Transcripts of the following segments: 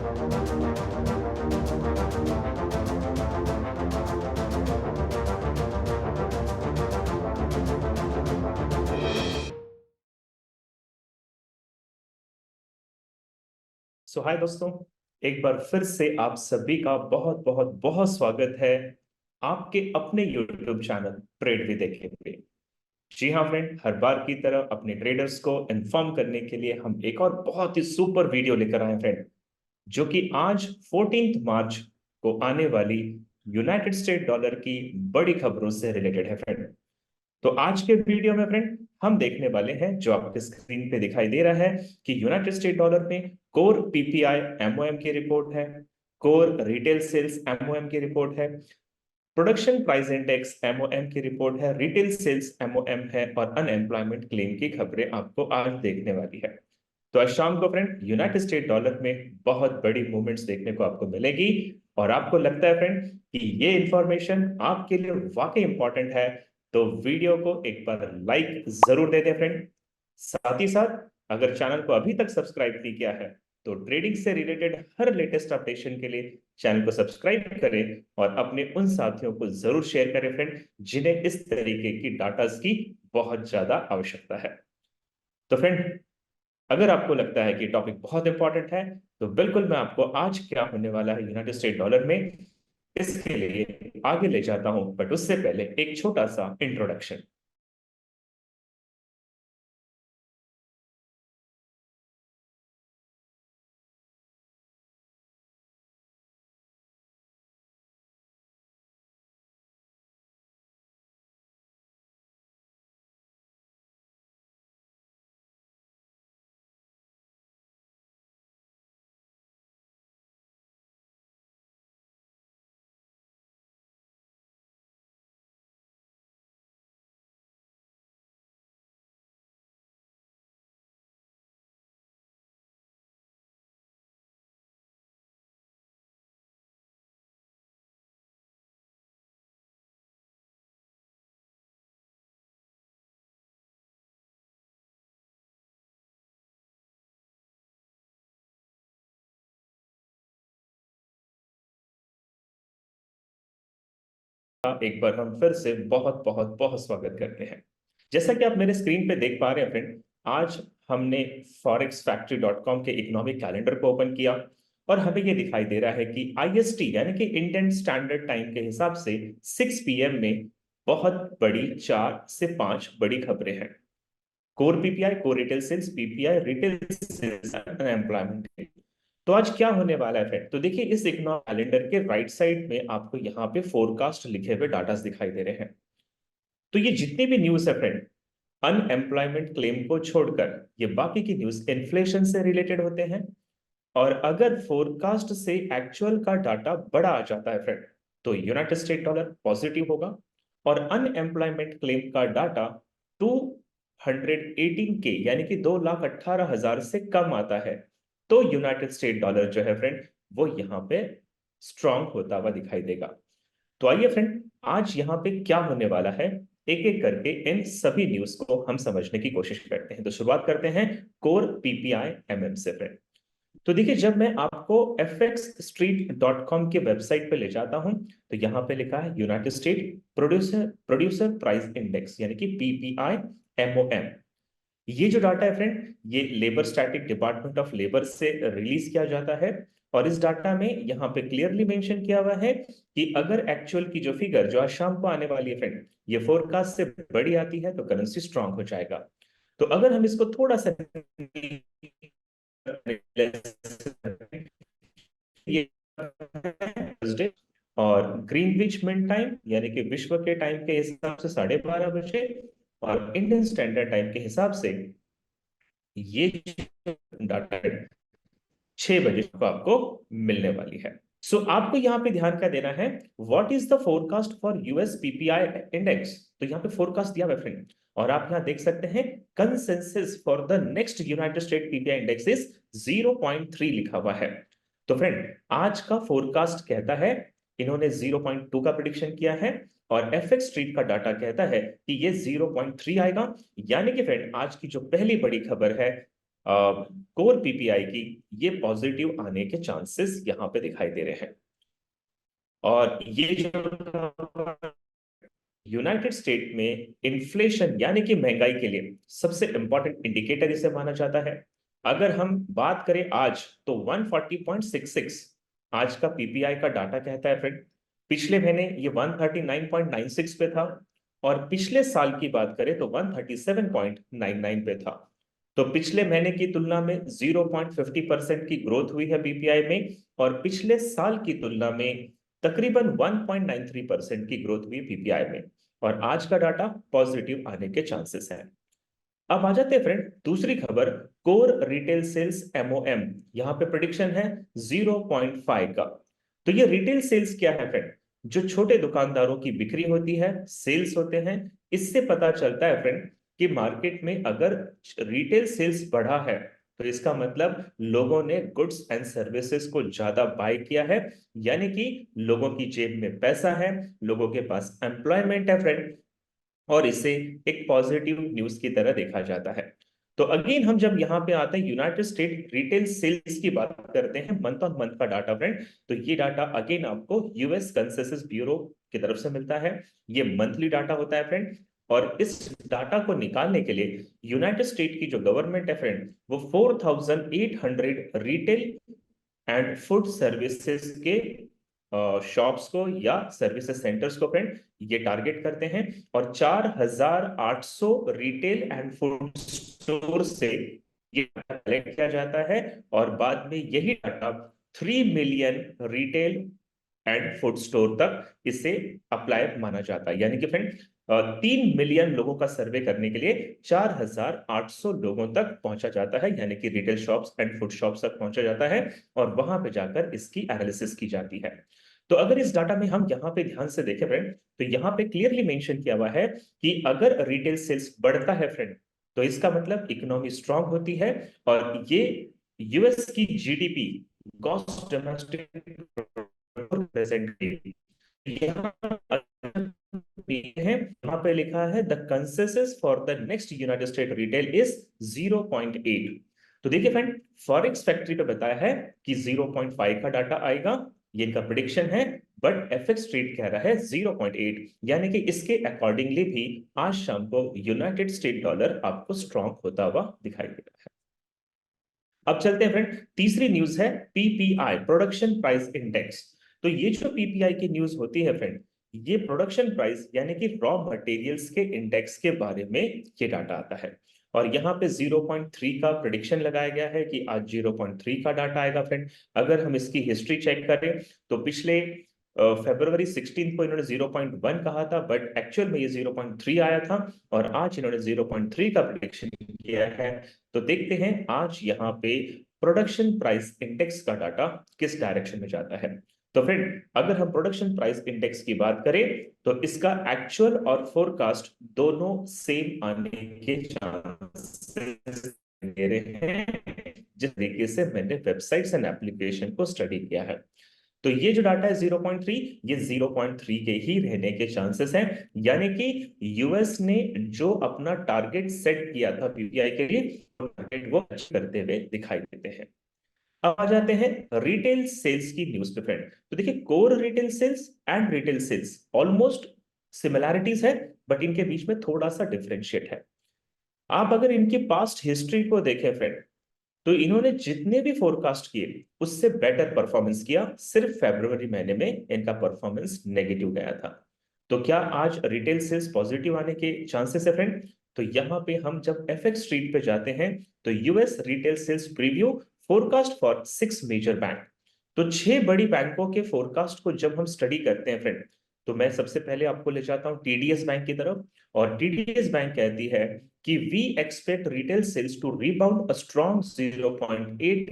हाय दोस्तों, एक बार फिर से आप सभी का बहुत बहुत बहुत स्वागत है आपके अपने YouTube चैनल ट्रेड विद एके पे। जी हाँ फ्रेंड, हर बार की तरह अपने ट्रेडर्स को इन्फॉर्म करने के लिए हम एक और बहुत ही सुपर वीडियो लेकर आए फ्रेंड, जो कि आज 14 मार्च को आने वाली यूनाइटेड स्टेट डॉलर की बड़ी खबरों से रिलेटेड है फ्रेंड। तो आज के वीडियो में फ्रेंड हम देखने वाले हैं, जो आपके स्क्रीन पे दिखाई दे रहा है, कि यूनाइटेड स्टेट डॉलर में कोर पीपीआई एमओएम की रिपोर्ट है, कोर रिटेल सेल्स एमओएम की रिपोर्ट है, प्रोडक्शन प्राइस इंडेक्स एमओएम की रिपोर्ट है, रिटेल सेल्स एमओएम है, और अनएम्प्लॉयमेंट क्लेम की खबरें आपको आज देखने वाली है। तो आज शाम को फ्रेंड यूनाइटेड स्टेट डॉलर में बहुत बड़ी मूवमेंट्स देखने को आपको मिलेगी, और आपको लगता है फ्रेंड कि ये इंफॉर्मेशन आपके लिए वाकई इंपॉर्टेंट है, तो वीडियो को एक बार लाइक जरूर दे दें फ्रेंड। साथ ही साथ अगर चैनल को अभी तक सब्सक्राइब नहीं किया है, तो ट्रेडिंग से रिलेटेड हर लेटेस्ट अपडेशन के लिए चैनल को सब्सक्राइब करें, और अपने उन साथियों को जरूर शेयर करें फ्रेंड, जिन्हें इस तरीके की डाटास की बहुत ज्यादा आवश्यकता है। तो फ्रेंड, अगर आपको लगता है कि टॉपिक बहुत इंपॉर्टेंट है, तो बिल्कुल मैं आपको आज क्या होने वाला है यूनाइटेड स्टेट डॉलर में, इसके लिए आगे ले जाता हूं, बट उससे पहले एक छोटा सा इंट्रोडक्शन। एक बार हम फिर से बहुत बहुत बहुत स्वागत करते हैं। जैसा कि आप मेरे स्क्रीन पे देख पा रहे हैं फ्रेंड, आज हमने forex-factory.com के इकोनॉमिक कैलेंडर को ओपन किया, और हमें ये दिखाई दे रहा है कि आईएसटी यानी कि इंडियन स्टैंडर्ड टाइम के हिसाब से 6 पीएम में बहुत बड़ी 4 से 5 बड़ी खबरें हैं। Core PPI, core retail sales, PPI, retail sales, unemployment. तो आज क्या होने वाला है फ्रेंड, तो देखिए इस इकोनॉमिक कैलेंडर के राइट साइड में आपको यहाँ पे फोरकास्ट लिखे हुए डाटा दिखाई दे रहे हैं। तो ये जितनी भी न्यूज है फ्रेंड, अनएम्प्लॉयमेंट क्लेम को छोड़कर ये बाकी की न्यूज इन्फ्लेशन से रिलेटेड होते हैं। और अगर फोरकास्ट से एक्चुअल का डाटा बड़ा आ जाता है फ्रेंड, तो यूनाइटेड स्टेट डॉलर पॉजिटिव होगा, और अनएम्प्लॉयमेंट क्लेम का डाटा 218 के यानी कि 2,18,000 से कम आता है, तो यूनाइटेड स्टेट डॉलर जो है फ्रेंड, वो यहाँ पे स्ट्रांग होता हुआ दिखाई देगा। तो आइए फ्रेंड, आज यहाँ पे क्या होने वाला है, एक एक करके इन सभी न्यूज को हम समझने की कोशिश करते हैं। तो शुरुआत करते हैं कोर पीपीआई एमएम से फ्रेंड। तो देखिए, जब मैं आपको fxstreet.com के वेबसाइट पे ले जाता हूं, तो यहां पे लिखा है United state producer producer price index यानी कि पीपीआई एमओएम। ये जो डाटा है फ्रेंड, ये labour static department of labour से रिलीज किया जाता है। और इस डाटा में यहाँ पे क्लियरली मेंशन किया हुआ है कि अगर एक्चुअल की जो फिगर जो आज शाम को आने वाली है फ्रेंड, ये फोरकास्ट से बड़ी आती है, तो करेंसी स्ट्रांग हो जाएगा। तो अगर हम इसको थोड़ा सा ये थर्सडे, और ग्रीनविच मीन टाइम यानी कि विश्व के टाइम के हिसाब से 12:30 बजे, और इंडियन स्टैंडर्ड टाइम के हिसाब से ये डाटा 6 बजे को आपको मिलने वाली है। सो आपको यहाँ पे ध्यान क्या देना है, what is the forecast for US PPI index. तो यहाँ पे फोरकास्ट दिया हुआ है फ्रेंड, और आप यहाँ देख सकते हैं consensus for the next United state PPI index is 0.3 लिखा हुआ है। तो फ्रेंड, आज का फोरकास्ट कहता है, इन्होंने 0.2 का प्रिडिक्शन किया है, और एफएक्स स्ट्रीट का डाटा कहता है कि ये 0.3 आएगा। यानी कि फ्रेंड, आज की जो पहली बड़ी खबर है, कोर पीपीआई की ये पॉजिटिव आने के चांसेस यहाँ पे दिखाई दे रहे हैं। और ये जो यूनाइटेड स्टेट में इन्फ्लेशन यानी कि महंगाई के लिए सबसे इंपॉर्टेंट इंडिकेटर इसे माना जाता है। अगर हम बात करें आज तो 140.66 आज का पीपीआई का डाटा कहता है फ्रेंड। पिछले महीने ये 139.96 पे था और पिछले साल की बात करें तो 137.99 पे था। तो पिछले महीने की तुलना में 0.50% की ग्रोथ हुई है पीपीआई में और पिछले साल की तुलना में तकरीबन 1.93% की ग्रोथ हुई पीपीआई में और आज का डाटा पॉजिटिव आने के चांसेस हैं। अब आ जाते हैं फ्रेंड दूसरी खबर, कोर रिटेल सेल्स एमओएम। यहां पे प्रेडिक्शन है 0.5 का। तो ये रिटेल सेल्स क्या है फ्रेंड? जो छोटे दुकानदारों की बिक्री होती है, सेल्स होते हैं। इससे पता चलता है फ्रेंड कि मार्केट में अगर रिटेल सेल्स बढ़ा है तो इसका मतलब लोगों ने गुड्स एंड सर्विसेज को ज्यादा बाय किया है, यानी कि लोगों की जेब में पैसा है, लोगों के पास एम्प्लॉयमेंट है फ्रेंड, और इसे एक पॉजिटिव न्यूज की तरह देखा जाता है। तो अगेन हम जब यहाँ पे आते हैं यूनाइटेड स्टेट रिटेल सेल्स की बात करते हैं, मंथ ऑन मंथ का डाटा फ्रेंड, तो ये डाटा अगेन आपको यूएस कंसेंसस ब्यूरो की तरफ से मिलता है। ये मंथली डाटा होता है फ्रेंड। और इस डाटा को निकालने के लिए यूनाइटेड स्टेट की जो गवर्नमेंट है फ्रेंड, वो 4,800 रिटेल एंड फूड सर्विसेज के शॉप्स को या सर्विसेज सेंटर्स को फ्रेंड ये टारगेट करते हैं और 4,800 रिटेल एंड फूड स्टोर से ये कलेक्ट किया जाता है और बाद में यही data 3 million retail and food store तक इसे अप्लाई माना जाता है। यानी कि फ्रेंड 3 मिलियन लोगों का सर्वे करने के लिए 4,800 लोगों तक पहुंचा जाता है, यानी कि retail shops and food shops तक पहुंचा जाता है और वहां पे जाकर इसकी एनालिसिस की जाती है। तो अगर इस डाटा में हम यहाँ पे ध्यान से देखें फ्रेंड, तो यहाँ पे क्लियरली मेंशन किया हुआ है कि अगर रिटेल सेल्स बढ़ता है फ्रेंड तो इसका मतलब इकोनॉमी स्ट्रांग होती है और ये यूएस की जीडीपी, ग्रॉस डोमेस्टिक प्रेजेंट यहाँ पे लिखा है the consensus for the next United state retail is 0.8। तो देखिए फ्रेंड, फॉरेक्स फैक्ट्री पे बताया है कि 0.5 का डाटा आएगा, ये इनका प्रिडिक्शन है, बट एफएक्स ट्रेड कह रहा है 0.8, यानी कि इसके अकॉर्डिंगली भी आज शाम को यूनाइटेड स्टेट डॉलर आपको स्ट्रांग होता हुआ दिखाई दे रहा है। अब चलते हैं फ्रेंड, तीसरी न्यूज है पीपीआई, प्रोडक्शन प्राइस इंडेक्स। तो ये जो पीपीआई की न्यूज होती है फ्रेंड, ये प्रोडक्शन प्राइस यानी कि रॉ मटेरियल्स के इंडेक्स के बारे में ये डाटा आता है और यहाँ पे 0.3 का प्रिडिक्शन लगाया गया है कि आज 0.3 का डाटा आएगा फ्रेंड। अगर हम इसकी हिस्ट्री चेक करें तो पिछले फरवरी 16 को इन्होंने 0.1 कहा था, बट एक्चुअल में ये 0.3 आया था और आज इन्होंने 0.3 का प्रिडिक्शन किया है। तो देखते हैं आज यहाँ पे प्रोडक्शन प्राइस इंडेक्स का डाटा किस डायरेक्शन में जाता है। तो फ्रेंड, अगर हम प्रोडक्शन प्राइस इंडेक्स की बात करें तो इसका एक्चुअल और फोरकास्ट दोनों सेम आने के चांसेस दे रहे हैं, जिस तरीके से मैंने वेबसाइट्स एंड एप्लीकेशन को स्टडी किया है। तो ये जो डाटा है 0.3, ये 0.3 के ही रहने के चांसेस हैं, यानी कि यूएस ने जो अपना टारगेट सेट किया था पीपीआई के लिए, टारगेट वो अचीव करते हुए दिखाई देते हैं। अब आ जाते हैं रिटेल सेल्स की न्यूज पे फ्रेंड। तो देखिए, core retail sales and retail sales almost similarities है, बट इनके बीच में थोड़ा सा डिफरेंशिएट है। आप अगर इनकी पास्ट हिस्ट्री को देखें फ्रेंड, तो इन्होंने जितने भी फोरकास्ट किए उससे बेटर परफॉर्मेंस किया, सिर्फ फरवरी महीने में इनका परफॉर्मेंस नेगेटिव गया था। तो क्या आज रिटेल सेल्स पॉजिटिव आने के चांसेस है फ्रेंड? तो यहां पे हम जब एफएक्स स्ट्रीट पे जाते हैं तो US retail sales preview forecast for 6 major bank. तो 6 बड़ी बैंकों के फोरकास्ट को जब हम स्टडी करते हैं फ्रेंड, तो मैं सबसे पहले आपको ले जाता हूं टीडीएस बैंक की तरफ। और टीडीएस बैंक कहती है कि we expect retail sales to rebound a strong 0.8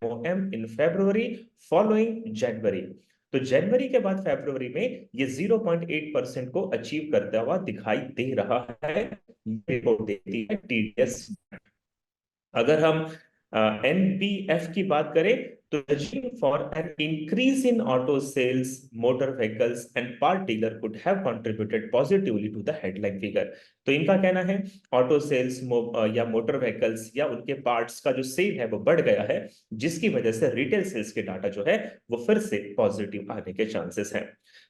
MOM in February following January। तो जनवरी के बाद फरवरी में ये 0.8% को अचीव करता हुआ दिखाई दे रहा है, रिपोर्ट देती है टीडीएस। अगर हम एनबीएफ की बात करें तो judging for an increase in auto sales, motor vehicles and part dealer could have contributed positively to the headline figure. तो इनका कहना है ऑटो सेल्स या मोटर व्हीकल्स या उनके पार्ट्स का जो सेल है वो बढ़ गया है, जिसकी वजह से रिटेल सेल्स के डाटा जो है वो फिर से पॉजिटिव आने के चांसेस हैं।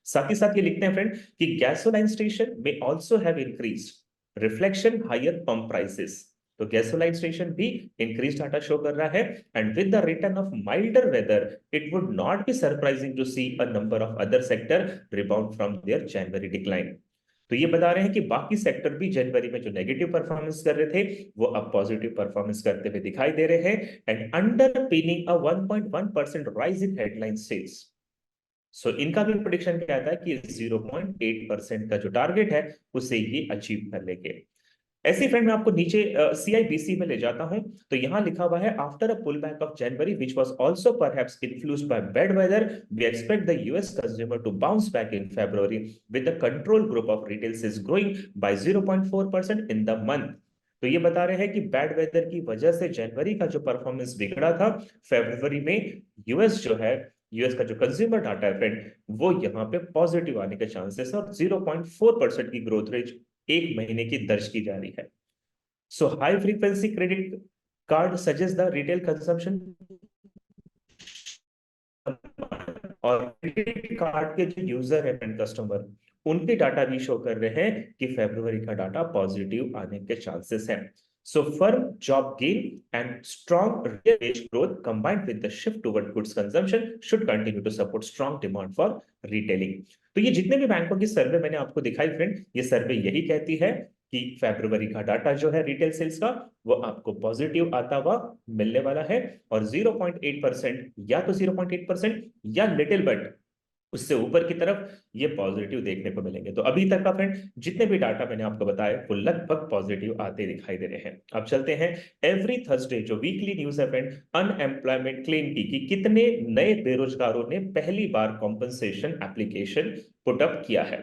साथ ही साथ ये लिखते हैं फ्रेंड कि गैसोलाइन स्टेशन में also have increased reflection higher pump prices. तो गैसोलाइन स्टेशन भी इंक्रीज डाटा शो कर रहा है and with the return of milder weather it would not be surprising to see a number of other sector rebound from their January decline. तो ये बता रहे हैं कि बाकी सेक्टर भी जनवरी में जो नेगेटिव परफॉर्मेंस कर रहे थे वो अब पॉजिटिव परफॉर्मेंस करते हुए दिखाई दे रहे हैं and underpinning a 1.1% rise in headline sales. So इनका भी प्रेडिक्शन क्या आता है कि 0.8% का जो टारगेट है उसे ये अचीव कर लेंगे। ऐसे फ्रेंड मैं आपको नीचे सीआईबीसी में ले जाता हूं, तो यहां लिखा हुआ है after a pull back of January which was also perhaps influenced by bad weather we expect the US consumer to bounce back in February with the control group of retail sales growing by 0.4% in the month. तो ये बता रहे हैं कि bad weather की वजह से जनवरी का जो परफॉर्मेंस बिगड़ा था, फरवरी में यूएस जो है, यूएस का जो कंज्यूमर डाटा है फ्रेंड, वो यहाँ पे पॉजिटिव आने के चांसेस है और 0.4% की ग्रोथ रेट एक महीने की दर्ज की जा रही है। So high frequency credit card suggest the retail consumption और क्रेडिट कार्ड के जो यूजर है फ्रेंड कस्टमर, उनके डाटा भी शो कर रहे हैं कि फरवरी का डाटा पॉजिटिव आने के चांसेस हैं। So firm job gain and strong real wage growth combined with the shift toward goods consumption should continue to support strong demand for retailing. तो ये जितने भी बैंकों की सर्वे मैंने आपको दिखाई फ्रेंड, ये सर्वे यही कहती है कि फरवरी का डाटा जो है रिटेल सेल्स का वो आपको पॉजिटिव आता हुआ मिलने वाला है और 0.8% या तो 0.8% या लिटिल बट उससे ऊपर की तरफ ये पॉजिटिव देखने को मिलेंगे। तो अभी तक का फ्रेंड जितने भी डाटा मैंने आपको बताए वो लगभग पॉजिटिव आते दिखाई दे रहे हैं। अब चलते हैं एवरी थर्सडे जो वीकली न्यूज है फ्रेंड अनएम्प्लॉयमेंट क्लेम की कि कितने नए बेरोजगारों ने पहली बार कॉम्पनसेशन एप्लीकेशन पुट अप किया है।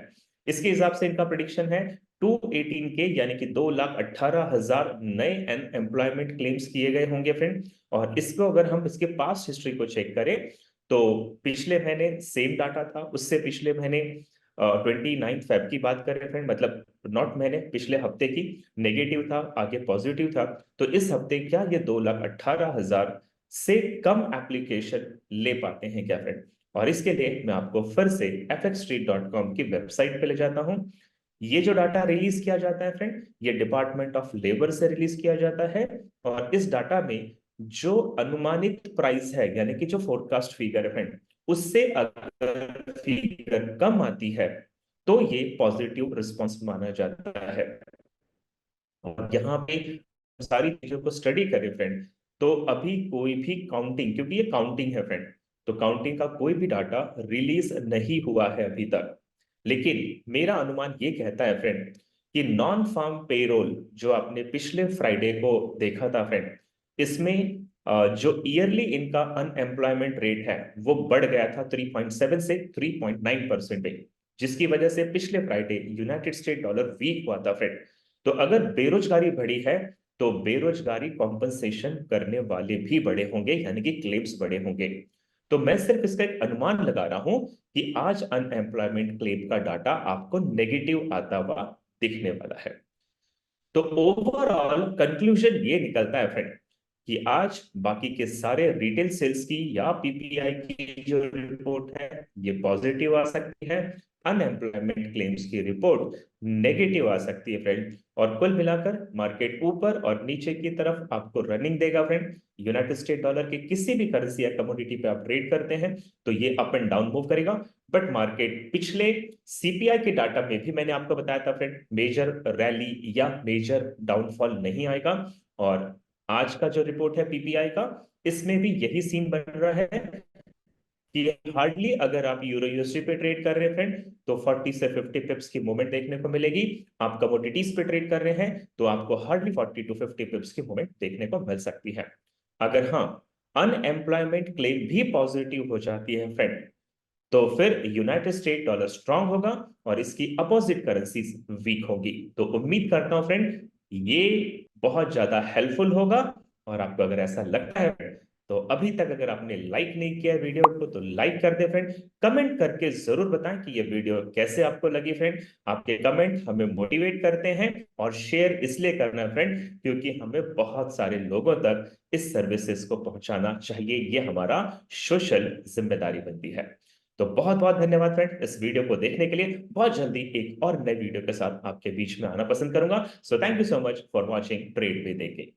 इसके हिसाब से इनका प्रेडिक्शन है 218 के यानी कि 2,18,000 नए अनएम्प्लॉयमेंट क्लेम्स किए गए होंगे फ्रेंड। और इसको अगर हम इसके पास्ट हिस्ट्री को चेक करें तो पिछले महीने सेम डाटा था, उससे पिछले महीने 29 फेब की बात करें फ्रेंड, मतलब नॉट महीने, पिछले हफ्ते की नेगेटिव था, आगे पॉजिटिव था। तो इस हफ्ते क्या ये 2,18,000 से कम एप्लीकेशन ले पाते हैं क्या फ्रेंड? और इसके लिए मैं आपको फिर से fxstreet.com की वेबसाइट पे ले जाता हूं। ये जो डाटा रिलीज किया जाता है फ्रेंड, ये डिपार्टमेंट ऑफ लेबर से रिलीज किया जाता है और इस डाटा में जो अनुमानित प्राइस है यानी कि जो फोरकास्ट फिगर है फ्रेंड, उससे अगर फिगर कम आती है तो ये पॉजिटिव रिस्पांस माना जाता है। और यहाँ पे सारी चीजों को स्टडी करें फ्रेंड, तो अभी कोई भी काउंटिंग, क्योंकि ये काउंटिंग है फ्रेंड, तो काउंटिंग का कोई भी डाटा रिलीज नहीं हुआ है अभी तक। लेकिन मेरा अनुमान ये कहता है फ्रेंड कि नॉन फार्म पेरोल जो आपने पिछले फ्राइडे को देखा था फ्रेंड, इसमें जो ईयरली इनका अनएम्प्लॉयमेंट रेट है वो बढ़ गया था 3.7 से 3.9%, जिसकी वजह से पिछले Friday United State dollar weak हुआ था फ्रेंड। तो अगर बेरोजगारी बढ़ी है तो बेरोजगारी कॉम्पनसेशन करने वाले भी बड़े होंगे यानी कि क्लेम्स बड़े होंगे। तो मैं सिर्फ इसका एक अनुमान लगा रहा हूं कि आज अनएम्प्लॉयमेंट क्लेम का डाटा आपको नेगेटिव आता हुआ दिखने वाला है। तो ओवरऑल कंक्लूजन ये निकलता है फ्रेंड कि आज बाकी के सारे रिटेल सेल्स की या पीपीआई की जो रिपोर्ट है ये पॉजिटिव आ सकती है, अनएम्प्लॉयमेंट क्लेम्स की रिपोर्ट नेगेटिव आ सकती है फ्रेंड। और कुल मिलाकर मार्केट ऊपर और नीचे की तरफ आपको रनिंग देगा फ्रेंड। यूनाइटेड स्टेट डॉलर के किसी भी करेंसी या कमोडिटी पे आप ट्रेड करते हैं तो ये अप एंड डाउन मूव करेगा। बट मार्केट पिछले सीपीआई के डाटा में भी मैंने आपको बताया था फ्रेंड मेजर रैली या मेजर डाउनफॉल नहीं आएगा। और आज का जो रिपोर्ट है पीपीआई का, इसमें भी यही सीन बन रहा है कि हार्डली अगर आप यूरो यूएसडी पे ट्रेड कर रहे हैं फ्रेंड तो 40 से 50 पिप्स की मूवमेंट देखने को मिलेगी। आप कमोडिटीज पे ट्रेड कर रहे हैं तो आपको हार्डली 40 टू 50 पिप्स की मूवमेंट देखने को मिल सकती है। अगर हाँ अनएम्प्लॉयमेंट क्लेम भी पॉजिटिव हो जाती है फ्रेंड तो फिर यूनाइटेड स्टेट डॉलर स्ट्रांग होगा और इसकी अपोजिट करेंसी वीक होगी। तो उम्मीद करता हूं फ्रेंड ये बहुत ज्यादा हेल्पफुल होगा और आपको अगर ऐसा लगता है फ्रेंड, तो अभी तक अगर आपने लाइक नहीं किया है वीडियो को तो लाइक कर दे फ्रेंड। कमेंट करके जरूर बताएं कि ये वीडियो कैसे आपको लगी फ्रेंड। आपके कमेंट हमें मोटिवेट करते हैं, और शेयर इसलिए करना है फ्रेंड क्योंकि हमें बहुत सारे लोगों तक इस सर्विसेज को पहुंचाना चाहिए, ये हमारा सोशल जिम्मेदारी बनती है। तो बहुत बहुत धन्यवाद फ्रेंड इस वीडियो को देखने के लिए। बहुत जल्दी एक और नए वीडियो के साथ आपके बीच में आना पसंद करूंगा। So thank you so much for watching trade with AK।